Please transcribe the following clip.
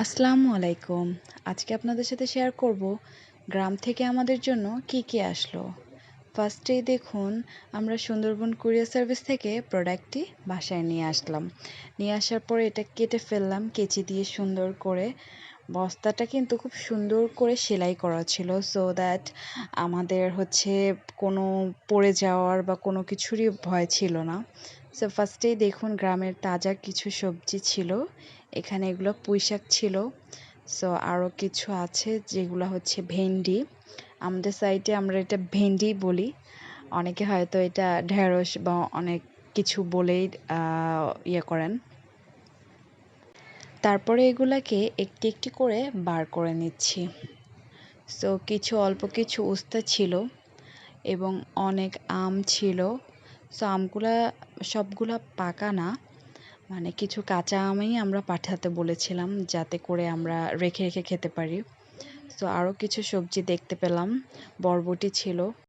আসসালামু আলাইকুম। আজকে আপনাদের সাথে শেয়ার করব গ্রাম থেকে আমাদের জন্য কি আসলো। ফার্স্টেই দেখুন, আমরা সুন্দরবন কুরিয়ার সার্ভিস থেকে প্রোডাক্টটি বাসায় নিয়ে আসলাম। নিয়ে আসার পরে এটা কেটে ফেললাম কেচি দিয়ে সুন্দর করে। বস্তাটা কিন্তু খুব সুন্দর করে সেলাই করা ছিল, সো দ্যাট আমাদের কোনো পড়ে যাওয়ার বা কোনো কিছুরই ভয় ছিল না। সো ফার্স্টেই দেখুন, গ্রামের তাজা কিছু সবজি ছিল এখানে। এগুলো পুঁইশাক ছিল। সো আরও কিছু আছে যেগুলো হচ্ছে ভেন্ডি। আমাদের সাইডে আমরা এটা ভেন্ডি বলি, অনেকে হয়তো এটা ঢেঁড়স বা অনেক কিছু বলেই ইয়ে করেন। তারপরে এগুলাকে একটি একটি করে বার করে নিচ্ছি। সো অল্প কিছু উস্তা ছিল এবং অনেক আম ছিল। সো আমগুলা সবগুলা পাকা না, মানে কিছু কাঁচা আমই আমরা পাঠাতে বলেছিলাম যাতে করে আমরা রেখে রেখে খেতে পারি। সো আরও কিছু সবজি দেখতে পেলাম, বরবটি ছিল।